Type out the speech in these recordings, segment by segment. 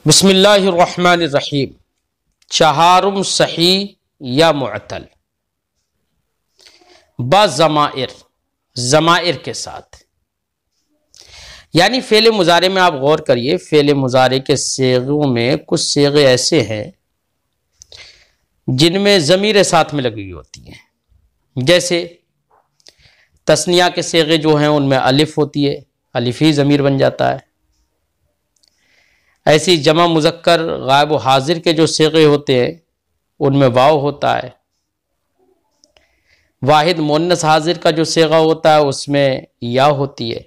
बिस्मिल्लाहिर्रहमानिर्रहीम। चहारुम सही या मुअतल बज़माइर, ज़माइर के साथ, यानी फ़ेल मुज़ारे में आप गौर करिए। फ़ेल मुज़ारे के सेगों में कुछ सेगे ऐसे हैं जिनमें ज़मीरें साथ में लगी हुई होती हैं। जैसे तस्निया के सेगे जो हैं उनमें अलिफ होती है, अलिफ ही ज़मीर बन जाता है। ऐसी जमा मुज़क्कर गायब व हाजिर के जो सेगे होते हैं उनमें वाव होता है। वाहिद मुन्नस हाजिर का जो सेगा होता है उसमें या होती है।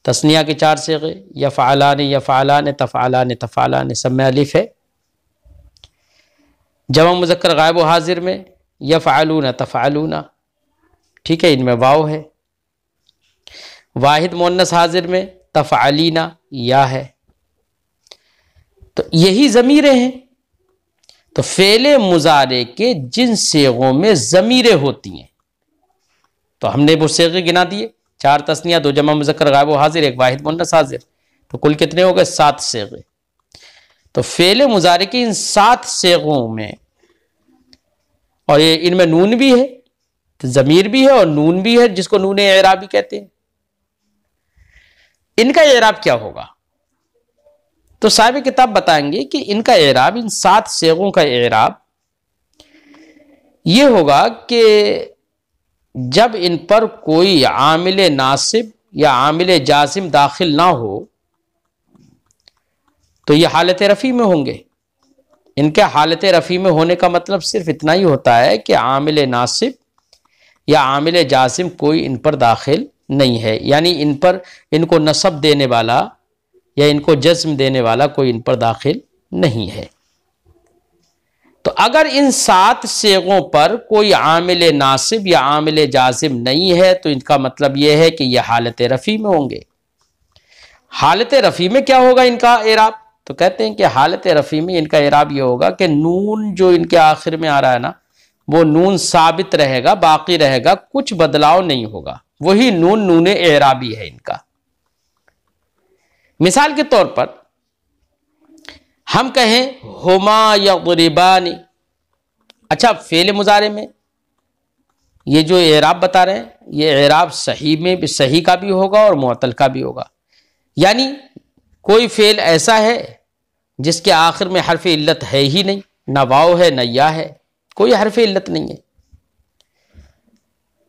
तस्निया के चार सेगे यफ़अलान, तफ़अलान सब में अलिफ है। जमा मुज़क्कर गायब व हाजिर में यफ़अलून, तफ़अलून, ठीक है, इनमें वाव है। वाहिद मुन्नस हाजिर में तफ़अलीना या है। तो यही ज़मीरें हैं। तो फ़ेले मुज़ारे के जिन सेगों में ज़मीरें होती हैं, तो हमने वो सेगे गिना दिए, चार तस्निया, दो जमा मुज़क्कर गायब व हाजिर, एक वाहिद मुन्नस हाजिर, तो कुल कितने हो गए? 7 सेगे। तो फ़ेले मुज़ारे के इन 7 सेगों में, और ये इनमें नून भी है, तो ज़मीर भी है और नून भी है, जिसको नून एराबी कहते हैं। इनका एराब क्या होगा? तो साहिब किताब बताएंगे कि इनका एराब, इन 7 सेगों का एराब ये होगा कि जब इन पर कोई आमिल नासिब या आमिल जाजिम दाखिल ना हो तो ये हालत रफ़ी में होंगे। इनके हालत रफ़ी में होने का मतलब सिर्फ इतना ही होता है कि आमिल नासिब या आमिल जाजिम कोई इन पर दाखिल नहीं है, यानी इन पर इनको नसब देने वाला या इनको जज्म देने वाला कोई इन पर दाखिल नहीं है। तो अगर इन 7 सेगों पर कोई आमिल नासिब या आमिल जाजिम नहीं है तो इनका मतलब यह है कि यह हालत रफ़ी में होंगे। हालत रफ़ी में क्या होगा इनका एराब? तो कहते हैं कि हालत रफ़ी में इनका एराब यह होगा कि नून जो इनके आखिर में आ रहा है ना, वो नून साबित रहेगा, बाकी रहेगा, कुछ बदलाव नहीं होगा। वही नून नून एराबी है इनका। मिसाल के तौर पर हम कहें हुमा यज़रिबानी। अच्छा, फ़ेल मुज़ारे में ये जो एराब बता रहे हैं, ये एराब सही में भी, सही का भी होगा और मुअत्तल का भी होगा। यानी कोई फ़ेल ऐसा है जिसके आखिर में हर्फ इल्लत है ही नहीं, ना वाव है ना या है, कोई हर्फ इल्लत नहीं है,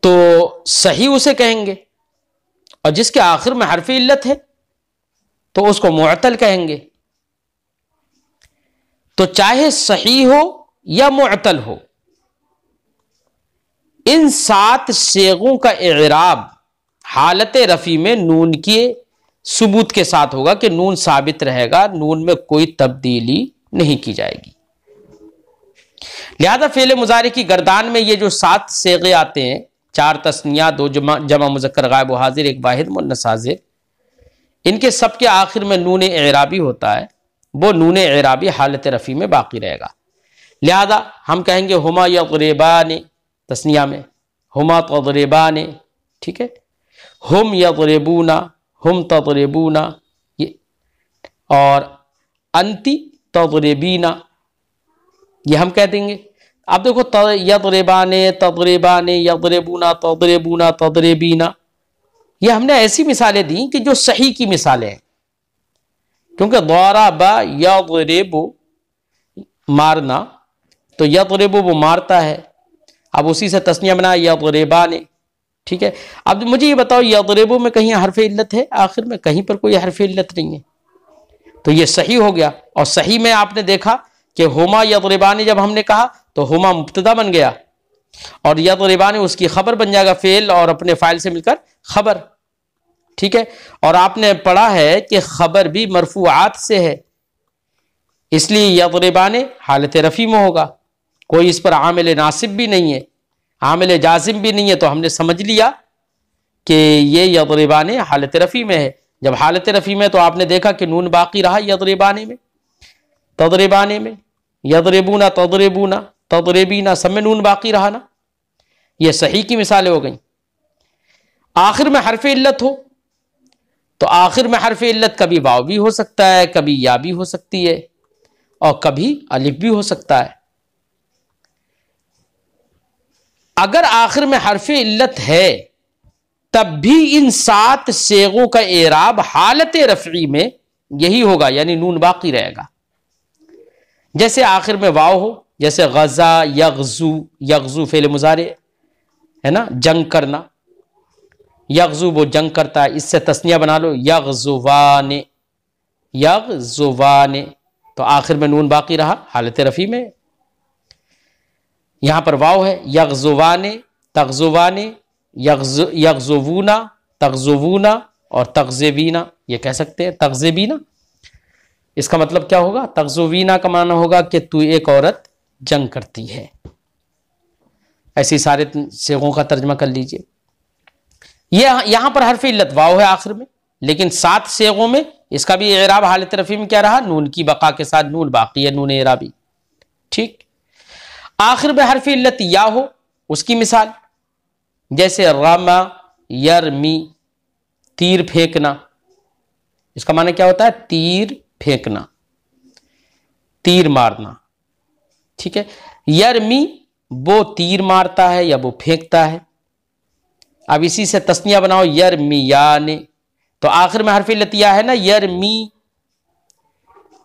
तो सही उसे कहेंगे। और जिसके आखिर में हर्फ इल्लत है तो उसको मुअत्तल कहेंगे। तो चाहे सही हो या मुअत्तल हो, इन 7 सेगों का इराब हालत रफ़ी में नून के सुबूत के साथ होगा कि नून साबित रहेगा, नून में कोई तब्दीली नहीं की जाएगी। लिहाजा फ़ेल मुज़ारे की गर्दान में ये जो 7 सेगे आते हैं, 4 तस्निया, 2 जमा मुज़क्कर गायब व हाजिर, एक वाहिद मुन्नस हाजिर, इनके सब के आखिर में नून एराबी होता है। वो नून एराबी हालत रफ़ी में बाकी रहेगा। लिहाजा हम कहेंगे हुमा यज़रिबानी, तस्निया में हुमा तज़रिबानी, ठीक है, हुम यज़रिबूना, हुम तज़रिबूना, ये, और अंती तज़रिबीना, ये हम कह देंगे। अब देखो यज़रिबाने, तज़रिबाने, यज़रिबूना, तज़रिबूना, तज़रिबीना, ये हमने ऐसी मिसालें दी कि जो सही की मिसालें हैं, क्योंकि ज़रबा यज़रिबु मारना, तो यज़रिबु वो मारता है। अब उसी से तस्निया बना यज़रिबाने, ठीक है। अब मुझे ये बताओ, यज़रिबु में कहीं हर्फ इल्लत है आखिर में? कहीं पर कोई हर्फ इल्लत नहीं है, तो ये सही हो गया। और सही में आपने देखा कि हुमा यज़रिबाने जब हमने कहा तो हुमा मुब्तदा बन गया और यज़रिबाने उसकी खबर बन जाएगा, फेल और अपने फाइल से मिलकर खबर, ठीक है। और आपने पढ़ा है कि खबर भी मरफूआत से है, इसलिए यज़रिबाने हालत रफ़ी में होगा। कोई इस पर आमिल नासिब भी नहीं है, आमिल जाजिम भी नहीं है, तो हमने समझ लिया कि ये यज़रिबाने हालत रफ़ी में है। जब हालत रफ़ी में तो आपने देखा कि नून बाकी रहा यज़रिबाने में, तज़रिबाने में, यज़रिबूना, तज़रिबूना, तज़रिबीना, सब में नून बाकी रहा ना। ये सही की मिसालें हो गई। आखिर में हर्फ इल्लत हो तो आखिर में हर्फ इल्लत कभी वाव भी हो सकता है, कभी या भी हो सकती है, और कभी अलिफ भी हो सकता है। अगर आखिर में हर्फ इल्लत है तब भी इन 7 सेगों का एराब हालत रफ़ी में यही होगा, यानी नून बाकी रहेगा। जैसे आखिर में वाव हो, जैसे गज़ा यग़ज़ू, यग़ज़ू फ़ेल मुज़ारे है ना, जंग करना, यग़ज़ू वो जंग करता है, इससे तस्निया बना लो यग़ज़ुवाने, यग़ज़ुवाने, तो आखिर में नून बाकी रहा हालत रफ़ी में। यहां पर वाव है, यग़ज़ुवाने, तग़ज़ुवाने, यग़ज़ुवूना, तग़ज़ुवूना और तग़ज़िबीना, ये कह सकते हैं तग़ज़िबीना। इसका मतलब क्या होगा? तग़ज़ुवीना का माना होगा कि तू एक औरत जंग करती है। ऐसी सारे सेगों का तर्जमा कर लीजिए। यहां पर हर्फ इल्लत वाव है आखिर में, लेकिन 7 सेगों में इसका भी एराब हालत रफ़ी में क्या रहा? नून की बका के साथ नून बाकी है, नून एराबी। ठीक। आखिर में हर्फ इल्लत या हो, उसकी मिसाल जैसे रमा यरमी, तीर फेंकना। इसका माना क्या होता है? तीर फेंकना, तीर मारना। ठीक है। यरमी वो तीर मारता है या वो फेंकता है। अब इसी से तस्निया बनाओ यरमियाने, तो आखिर में हर्फ इल्लत या है ना, यरमी।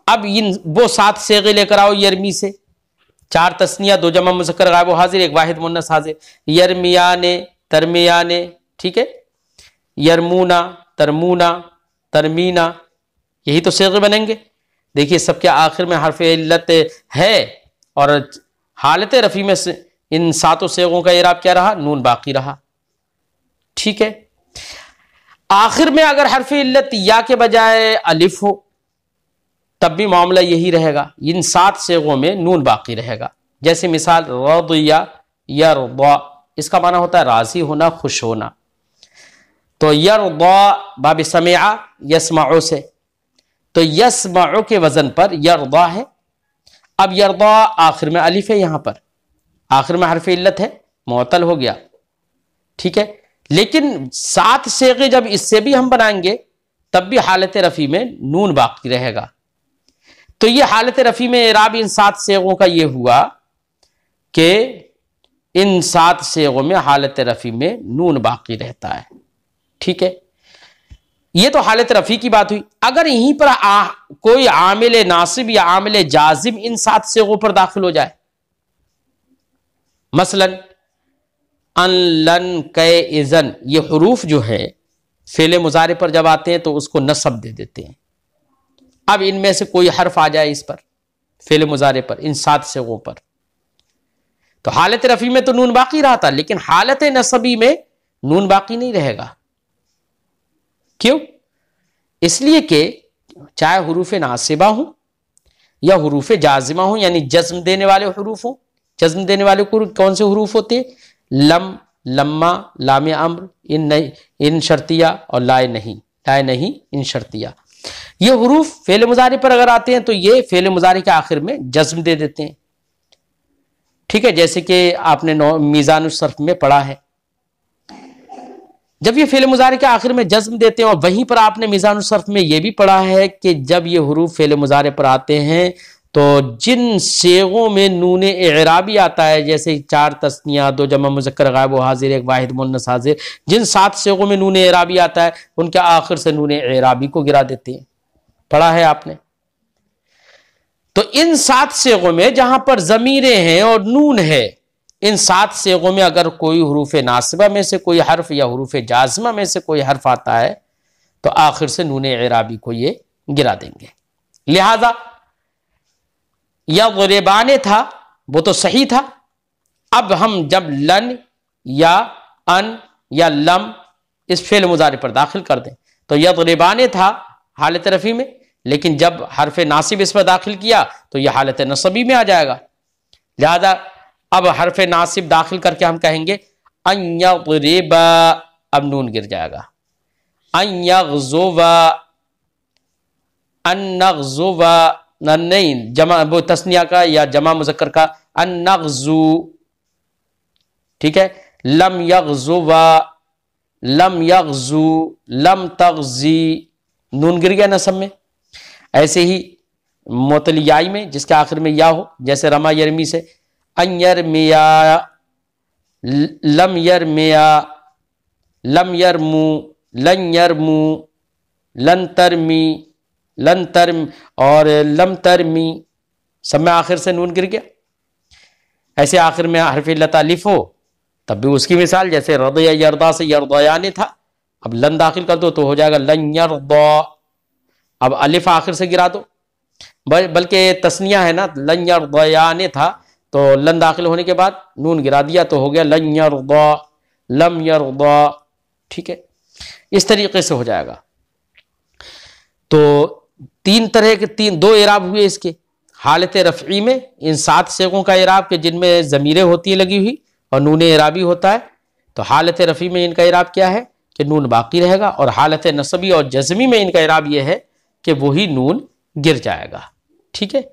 अब इन वो 7 सेगे लेकर आओ यरमी से, 4 तस्निया, 2 जमा मुज़क्कर गायब हाजिर, 1 वाहिद मुन्नस हाजिर। यरमियाने, तरमियाने, ठीक है, यरमूना, तरमूना, तरमीना, यही तो सेगे बनेंगे। देखिए सबके आखिर में हर्फ इल्लत है और हालत रफ़ी में से इन 7 सेगों का इराब क्या रहा? नून बाकी रहा। ठीक है। आखिर में अगर हर्फ इल्लत या के बजाय अलिफ हो तब भी मामला यही रहेगा, इन 7 सेगों में नून बाकी रहेगा। जैसे मिसाल रदिया यरदा, इसका माना होता है राजी होना, खुश होना। तो यरदा बाब समिआ यस्माउ से, तो यस्माउ के वजन पर यरदा है। अब यरदा आखिर में अलिफ है, यहां पर आखिर में हर्फ इल्लत है, मुअत्तल हो गया। ठीक है। लेकिन 7 सेगे जब इससे भी हम बनाएंगे तब भी हालत रफ़ी में नून बाकी रहेगा। तो ये हालत रफ़ी में इराब इन 7 सेगों का ये हुआ कि इन 7 सेगों में हालत रफ़ी में नून बाकी रहता है। ठीक है। ये तो हालत रफ़ी की बात हुई। अगर यहीं पर कोई आमिल नासिब या आमिल जाजिम इन 7 सेगों पर दाखिल हो जाए, मसलन अन, लन, कै, इज़न, ये हुरूफ जो है फेले मुजारे पर जब आते हैं तो उसको नसब दे देते हैं। अब इनमें से कोई हर्फ आ जाए इस पर फेले मुजारे पर, इन 7 सेगों पर, तो हालत रफ़ी में तो नून बाकी रहा था, लेकिन हालत नसबी में नून बाकी नहीं रहेगा। क्यों? इसलिए कि चाहे हुरूफ नासिबा हो या हुरूफ जाजिमा हो, यानी जज्म देने वाले हुरूफ हो। जज्म देने वाले कौन से हुरूफ होते हैं? लम, लम्मा, लाम अम्र, इन शर्तिया और लाए नहीं, लाए नहीं, इन शर्तिया। ये हुरूफ फेल मुजारे पर अगर आते हैं तो ये फेल मुजारे के आखिर में जज्म दे देते हैं। ठीक है। जैसे कि आपने मीज़ानुस सर्फ में पढ़ा है, जब ये फेल मुजारे के आखिर में जज्म देते हैं, और वहीं पर आपने मीज़ानुस सर्फ में यह भी पढ़ा है कि जब ये हुरूफ फेल मुजारे पर आते हैं तो जिन सेगों में नून एराबी आता है, जैसे 4 तस्निया, 2 जमा मुज़क्कर गायब हाजिर, 1 वाहिद मुन्नस हाजिर, जिन 7 सेगों में नून एराबी आता है उनके आखिर से नून एराबी को गिरा देते हैं। पढ़ा है आपने। तो इन 7 सेगों में जहां पर ज़मीरें हैं और नून है, इन 7 सेगों में अगर कोई हुरूफ नासिबा में से कोई हर्फ या हुरूफ जाज़िमा में से कोई हर्फ आता है तो आखिर से नून एराबी को ये गिरा देंगे। लिहाजा यज़रिबाने था वो तो सही था। अब हम जब लन या अन या लम इस फेल मुजारे पर दाखिल कर दें तो यज़रिबाने था हालत रफ़ी में, लेकिन जब हर्फ नासिब इस पर दाखिल किया तो यह हालत नसबी में आ जाएगा। लिहाजा अब हर्फ नासिब दाखिल करके हम कहेंगे अन यज़रिबा, अब नून गिर जाएगा। अन यग़ज़ुवा, अन नग़ज़ुवा, नहीं जमा वो तस्निया का या जमा मुज़क्कर का, अन नग़ज़ु। ठीक है। लम यग़ज़ुवा, लम यग़ज़ु, लम तग़ज़ी, नून गिर गया नसब में। ऐसे ही मोतलियाई में जिसके आखिर में या हो, जैसे रमा यरमी से अन यरमिया, लम यरमिया, लम यरमू, लन यरमू, लन तरमी, लन तरम और लम तरमी, सब में आखिर से नून गिर गया। ऐसे आखिर में हरफ इल्लत अलिफ हो तब भी उसकी मिसाल, जैसे रदया यरदा से यरदयाने था, अब लन दाखिल कर दो तो हो जाएगा लन यरदा। अब अलिफ आखिर से गिरा दो, बल्कि तस्निया है ना, लन यरदयाने था तो लन दाखिल होने के बाद नून गिरा दिया तो हो गया लन यरदा, लम यरदा। ठीक है, इस तरीके से हो जाएगा। तो तीन तरह के दो एराब हुए इसके। हालत रफ़ी में इन 7 सेगों का एराब के जिनमें ज़मीरें होती है लगी हुई और नून एराबी होता है, तो हालत रफ़ी में इनका एराब क्या है कि नून बाकी रहेगा, और हालत नसबी और जज़मी में इनका एराब यह है कि वही नून गिर जाएगा। ठीक है,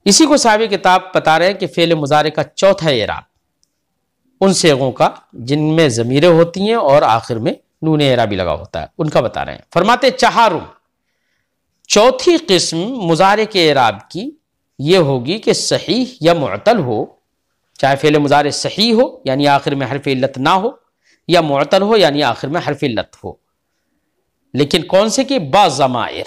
इसी को साहिब किताब बता रहे हैं कि फ़ेल मुज़ारे का चौथा एराब उन सेगों का जिनमें ज़मीरें होती हैं और आखिर में नून एराबी लगा होता है, उनका बता रहे हैं। फरमाते चहारुम, चौथी किस्म मुजारे के एराब की ये होगी कि सही या मुअतल हो, चाहे फ़ेल मुजारे सही हो यानी आखिर में हरफ इल्लत ना हो, या मुअतल हो यानी आखिर में हरफ इल्लत हो, लेकिन कौन से कि बा ज़माइर,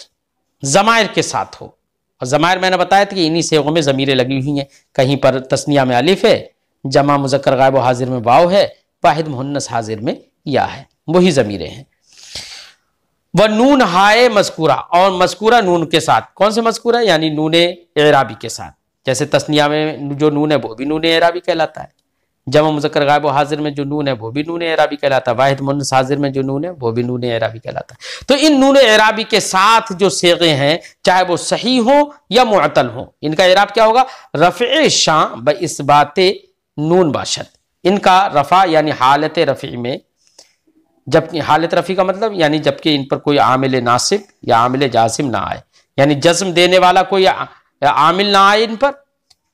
ज़माइर के साथ हो। और ज़माइर मैंने बताया था कि इन्हीं सेगों में ज़मीरें लगी हुई हैं, कहीं पर तस्निया में अलिफ है, जमा मुज़क्कर गायब व हाजिर में वाव है, वाहिद मुहन्नस हाजिर में या है, वही ज़मीरें हैं। वह नून हाय मज़कूरा, और मज़कूरा नून के साथ, कौन से मज़कूरा यानी नून एराबी के साथ, जैसे तस्निया में जो नून है वो भी नून एराबी कहलाता है, जमा मुज़क्कर गायब व हाजिर में जो नून है वो भी नून एराबी कहलाता है, वाहिद मुन्नस हाजिर में जो नून है वो भी नून एराबी कहलाता है। तो इन नून एराबी के साथ जो सेगे हैं, चाहे वो सही हो या मुअतल हो, इनका एराब क्या होगा, रफ़े शां ब इस्बाते नून बाशत। इनका रफ़ा यानी हालत रफ़ी में, जबकि हालत रफ़ी का मतलब यानी जबकि इन पर कोई आमिल नासिब या आमिल जासिम ना आए, यानी जज्म देने वाला कोई आमिल ना आए इन पर,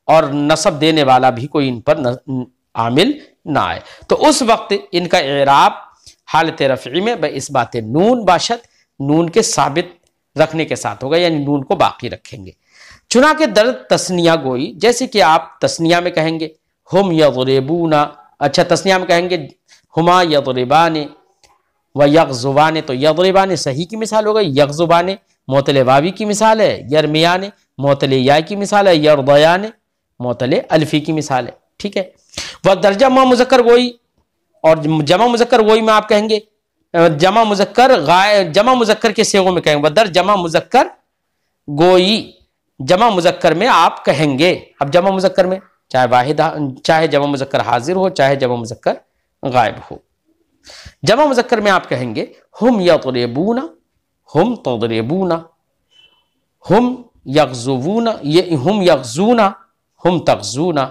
और नसब देने वाला भी कोई इन पर आमिल ना आए, तो उस वक्त इनका एराब हालत रफ़ी में ब इस्बात नून बाशत, नून के साबित रखने के साथ होगा, यानी नून को बाकी रखेंगे। चुना के दर्द तस्निया गोई, जैसे कि आप तस्निया में कहेंगे हुम यज़रिबूना, अच्छा तस्निया में कहेंगे हुमा यज़रिबाने व यग़ज़ुबाने, तो यज़रिबाने सही की मिसाल हो गई, यग़ज़ुबाने मोतले वावी की मिसाल है, यरमियाने मोतले या की मिसाल है, यरदयाने मोतले अल्फी की मिसाल है। ठीक है, वह दर्जा मुज़क्कर गोई, और जमा मुज़क्कर गोई में आप कहेंगे जमा मुज़क्कर के सेगों में कहेंगे वह जमा मुज़क्कर गोई, जमा मुज़क्कर में आप कहेंगे। अब जमा मुज़क्कर में चाहे वाहिद, चाहे जमा मुज़क्कर हाजिर हो, चाहे जमा मुज़क्कर गायब हो, जमा मुज़क्कर में आप कहेंगे हुम यज़रिबूना, हुम तज़रिबूना, हुम यग़ज़ुबूना, ये हुम यग़ज़ूना, हुम तग़ज़ूना,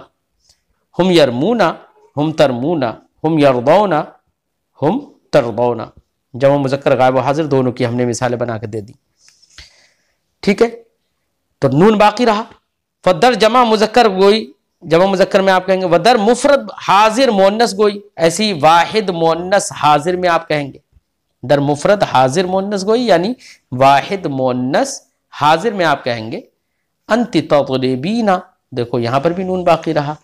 हुम यरमूना, हुम तरमूना, हुम यरदौना, हुम तरदौना। जमा मुज़क्कर गायब व हाजिर दोनों की हमने मिसालें बना के दे दी। ठीक है, तो नून बाकी रहा। फदर जमा मुज़क्कर गोई, जमा मुज़क्कर में आप कहेंगे वदर मुफरद हाजिर मोन्नस गोई, ऐसी वाहिद मोन्नस हाजिर में आप कहेंगे दर मुफरद हाजिर मोन्नस गोई, यानी वाहिद मोन्नस हाजिर में आप कहेंगे अंति तज़रिबीना, देखो यहां पर भी नून बाकी रहा,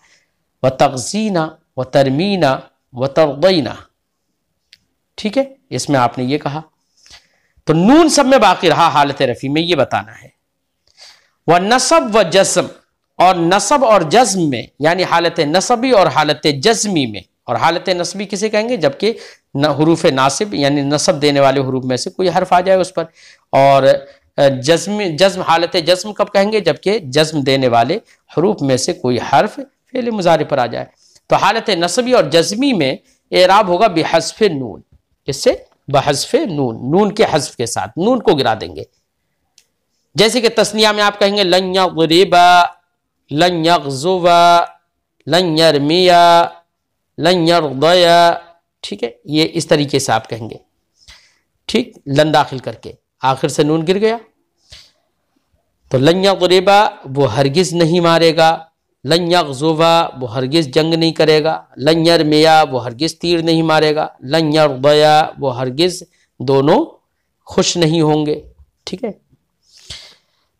व तग़ज़ीना व तरमीना व तरदीना। ठीक है, इसमें आपने ये कहा, तो नून सब में बाकी रहा हालत रफ़ी में, ये बताना है। व नसब व जस्म, और नसब और जज्म में, यानी हालत नसबी और हालत जज्मी में, और हालत नसबी किसे कहेंगे जबकि हुरूफ नासिब यानी नसब देने वाले हुरूफ में से कोई हर्फ आ जाए उस पर, और जज्म हालत जज्म कब कहेंगे जबकि जज्म देने वाले हुरूफ में से कोई हर्फ फ़ेल मुज़ारे पर आ जाए। तो हालत नसबी और जज्मी में एराब होगा बिहज़्फ़े नून, इससे बहज़्फ़े नून, नून के हज़्फ़ के साथ नून को गिरा देंगे। जैसे कि तस्निया में आप कहेंगे लन यग़रिबा, लन यग़ज़ुबा, लन यरमिया, लन यरदया। ठीक है, ये इस तरीके से आप कहेंगे। ठीक, लन दाखिल करके आखिर से नून गिर गया, तो लन यग़रिबा वो हरगिज़ नहीं मारेगा, लन यग़ज़ुबा वो हरगिज़ जंग नहीं करेगा, लन यरमिया वो हरगिज़ तीर नहीं मारेगा, लन यरदया वो हरगिज़ दोनों खुश नहीं होंगे। ठीक है,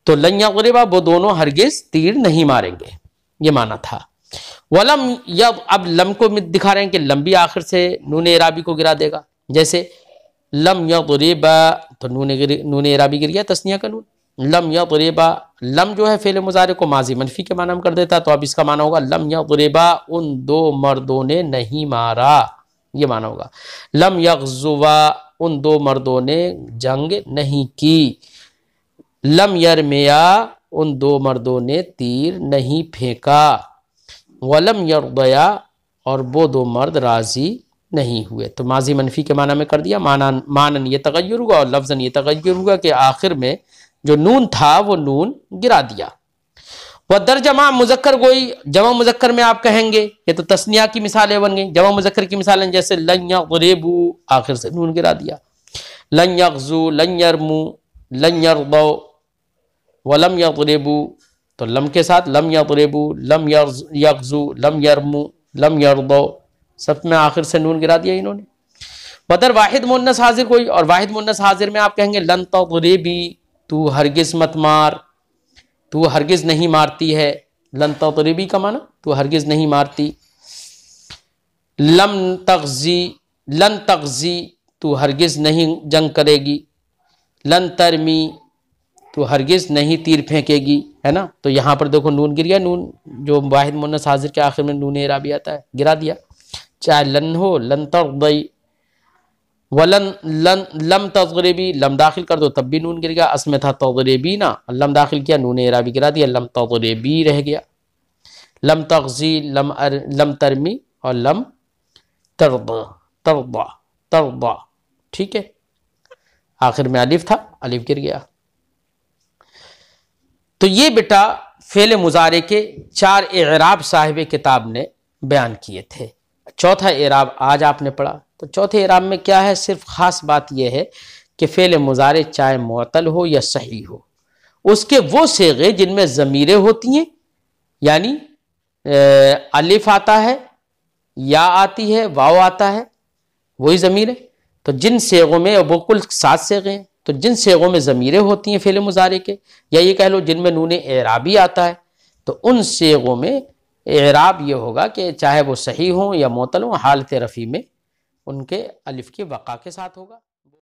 तो लन यग़रिबा वो दोनों हरगिज तीर नहीं मारेंगे, ये माना था। वलम यब, अब लम को दिखा रहे हैं कि लम भी आखिर से नून एराबी को गिरा देगा। जैसे लम यग़रिबा, तो नून एराबी गिर गया, तस्निया का नून। लम यग़रिबा, लम जो है फेल मुजारे को माजी मनफी के माना में कर देता, तो अब इसका माना होगा लम यग़रिबा उन दो मर्दों ने नहीं मारा, ये माना होगा। लम यग़ज़ुवा उन दो मर्दों ने जंग नहीं की। लम यरमिया उन दो मर्दों ने तीर नहीं फेंका। वलम यरदया और वो दो मर्द राजी नहीं हुए, तो माजी मनफी के माना में कर दिया। मानन ये तगय्युर हुआ और लफ्ज़न ये तगय्युर हुआ कि आखिर में जो नून था वो नून गिरा दिया। वह दर जमा मुजक्कर गोई, जमा मुजक्कर में आप कहेंगे, ये तो तस्निया की मिसालें बन गई। जमा मुजक्कर की मिसालें जैसे लन यग़रिबू आखिर से नून गिरा दिया, लन यग़ज़ू, लन यरमू, लन यरदौ, वलम यग़रिबू, तो लम के साथ लम यग़रिबू, लम यग़ज़ू, लम यरमू, लम यरदौ, सब में आखिर से नून गिरा दिया इन्होंने। बदर वाहिद मुन्नस हाजिर कोई, और वाहिद मुन्नस हाजिर में आप कहेंगे लन तग़रिबी, तू हरगिज मत मार, तू हरगिज नहीं मारती है। लन तग़रिबी का माना तू हरगिज नहीं मारती। लम तग़ज़ी, लन तग़ज़ी तू हरगिज नहीं जंग करेगी। लन तरमी तो हरगिज नहीं तीर फेंकेगी, है ना। तो यहाँ पर देखो नून गिर गया, नून जो वाहिद मुन्नस हाजिर के आखिर में नून एराबी आता है, गिरा दिया। चाहे लन हो, लन तग़दई, वलन लन लम तग़रिबी, लम दाखिल कर दो तब भी नून गिर गया। असम था तग़रिबी ना, लम दाखिल किया, नून एराबी गिरा दिया, लम तग़रिबी रह गया। लम तग़ज़ी, लम तरमी और लम तरदा, तरदा, तरदा। ठीक है, आखिर में अलिफ था, अलिफ गिर गया। तो ये बेटा फेल मुजारे के 4 एराब साहिब किताब ने बयान किए थे। चौथा एराब आज आपने पढ़ा। तो चौथे एराब में क्या है, सिर्फ खास बात यह है कि फेल मुजारे चाहे मुअत्तल हो या सही हो, उसके वो सेगे जिनमें ज़मीरें होती हैं, यानी अलिफ आता है, या आती है, वाव आता है, वही ज़मीरें। तो जिन सेगों में, वो कुल 7 सेगे हैं, तो जिन सेगों में ज़मीरें होती हैं फेल मुजारे के, या ये कह लो जिनमें नून एराबी आता है, तो उन सेगों में एराब ये होगा कि चाहे वो सही हो या मुअत्तल हो, हालत रफ़ी में उनके अलिफ की वक़ा के साथ होगा।